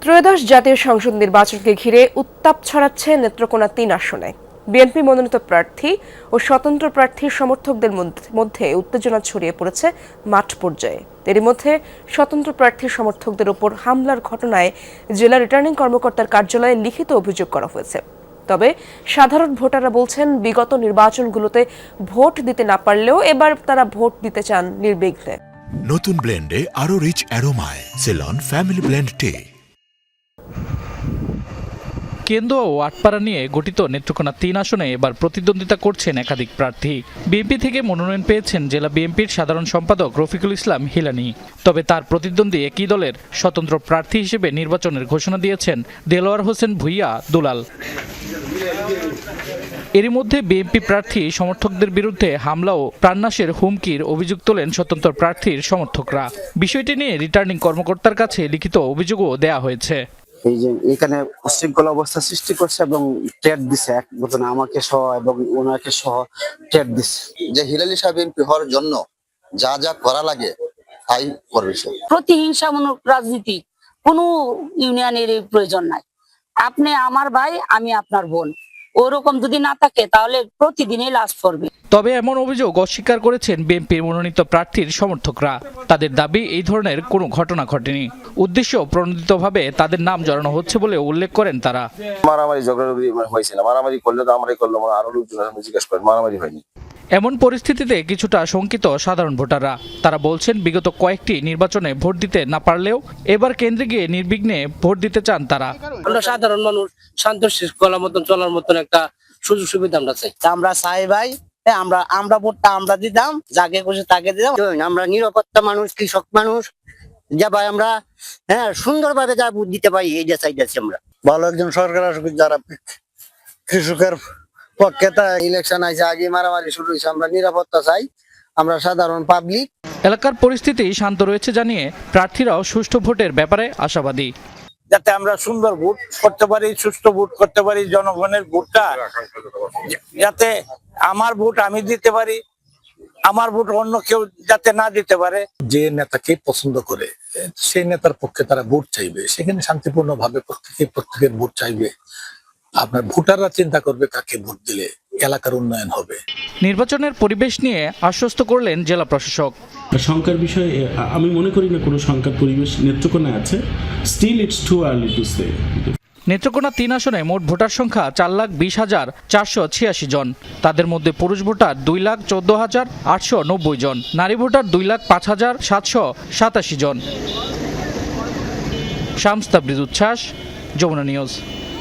ত্রয়োদশ জাতীয় সংসদ নির্বাচনকে ঘিরে উত্তাপ ছড়াচ্ছে নেত্রকোনা ৩ আসনে। বিএনপি মনোনীত প্রার্থী ও স্বতন্ত্র প্রার্থীর সমর্থকদের মধ্যে উত্তেজনা ছড়িয়ে পড়েছে মাঠ পর্যায়ে। এরই মধ্যে স্বতন্ত্র প্রার্থীর সমর্থকদের ওপর হামলার ঘটনায় জেলা রিটার্নিং কর্মকর্তার কার্যালয়ে লিখিত অভিযোগ করা হয়েছে। তবে সাধারণ ভোটাররা বলছেন, বিগত নির্বাচনগুলোতে ভোট দিতে না পারলেও এবার তারা ভোট দিতে চান নির্বিঘ্নে। নতুন ব্লেন্ডে আরো রিচ অ্যারোমায় সেলন ফ্যামিলি ব্লেন্ড টে। কেন্দ্র ও আটপাড়া নিয়ে গঠিত নেত্রকোনা ৩ আসনে এবার প্রতিদ্বন্দ্বিতা করছেন একাধিক প্রার্থী। বিএনপি থেকে মনোনয়ন পেয়েছেন জেলা বিএনপির সাধারণ সম্পাদক রফিকুল ইসলাম হিলানি। তবে তার প্রতিদ্বন্দ্বী একই দলের স্বতন্ত্র প্রার্থী হিসেবে নির্বাচনের ঘোষণা দিয়েছেন দেলোয়ার হোসেন ভূঁইয়া দুলাল। এরই মধ্যে বিএনপি প্রার্থী সমর্থকদের বিরুদ্ধে হামলা ও প্রাণনাশের হুমকির অভিযোগ তোলেন স্বতন্ত্র প্রার্থীর সমর্থকরা। বিষয়টি নিয়ে রিটার্নিং কর্মকর্তার কাছে লিখিত অভিযোগও দেয়া হয়েছে। এই যে এখানে উশৃঙ্খল অবস্থা সৃষ্টি করছে এবং ট্রেড দিছে, এক ঘটনা আমাকে সহ এবং ওনাকে সহ ট্রেড দিছে। যে হিলালি সাহেব এমপি হওয়ার জন্য যা যা করা লাগে তাই করবে। প্রতিহিংসামূলক রাজনীতি কোনো ইউনিয়নের প্রয়োজন নাই। আপনি আমার ভাই, আমি আপনার বোন, ওরকম যদি না থাকে তাহলে প্রতিদিনই লাশ পড়বে। তবে এমন অভিযোগ অস্বীকার করেছেন বিএনপির মনোনীত প্রার্থীর সমর্থকরা। তাদের দাবি, এই ধরনের কোনো ঘটনা ঘটেনি। উদ্দেশ্য প্রণোদিতভাবে তাদের নাম জড়ানো হচ্ছে বলে উল্লেখ করেন তারা। মারামারি ঝগড়াঝগড়ি হয়েছিল, মারামারি করলে তো আমরাই করলাম, আরো লোকজন জিজ্ঞেস করেন, মারামারি হয়নি। এমন পরিস্থিতিতে কিছুটা শঙ্কিত সাধারণ ভোটাররা। তারা বলছেন, বিগত কয়েকটি নির্বাচনে ভোট দিতে না পারলেও এবার কেন্দ্রে গিয়ে নির্বিঘ্নে ভোট দিতে চান তারা। আমরা সাধারণ মানুষ শান্ত শৃঙ্খলার মতন চলার মতন একটা সুযোগ সুবিধা আমরা চাই। আমরা চাই ভাই, আমরা ভোটটা আমরা দিতাম, যাকে খুশি তাকে দিতাম। আমরা নিরাপত্তা মানুষ, কৃষক মানুষ, যা ভাই আমরা সুন্দরভাবে যা ভোট দিতে পারি, এই যে চাইতেছি আমরা। ভালো একজন সরকার আসুক, যারা কৃষকের পক্ষে। তা ইলেকশন আছে, আগে মারামারি শুরু হয়েছে, আমরা নিরাপত্তা চাই, আমরা সাধারণ পাবলিক। এলাকার পরিস্থিতি শান্ত রয়েছে জানিয়ে প্রার্থীরাও সুষ্ঠু ভোটের ব্যাপারে আশাবাদী। যাতে আমরা সুন্দর ভোট করতে পারি, সুষ্ঠু ভোট করতে পারি, জনগণের ভোটটা যাতে আমার ভোট আমি দিতে পারি, আমার ভোট অন্য কেউ যাতে না দিতে পারে। যে নেতাকে পছন্দ করে সেই নেতার পক্ষে তারা ভোট চাইবে, সেখানে শান্তিপূর্ণ ভাবে প্রত্যেকের ভোট চাইবে। আপনার ভোটাররা চিন্তা করবে কাকে ভোট দিলে এলাকার উন্নয়ন হবে। নির্বাচনের পরিবেশ নিয়ে আশ্বস্ত করলেন জেলা প্রশাসক। শঙ্কার বিষয়ে আমি মনে করি না কোনো শঙ্কার পরিবেশ নেত্রকোনায় আছে। Still it's too early to say. Netrokona ৩ আসনে মোট ভোটার সংখ্যা 4,20,486 জন। তাদের মধ্যে পুরুষ ভোটার 2,14,890 জন, নারী ভোটার 2,05,787 জন। শামস তাবরিজ উচ্ছ্বাস, যমুনা নিউজ।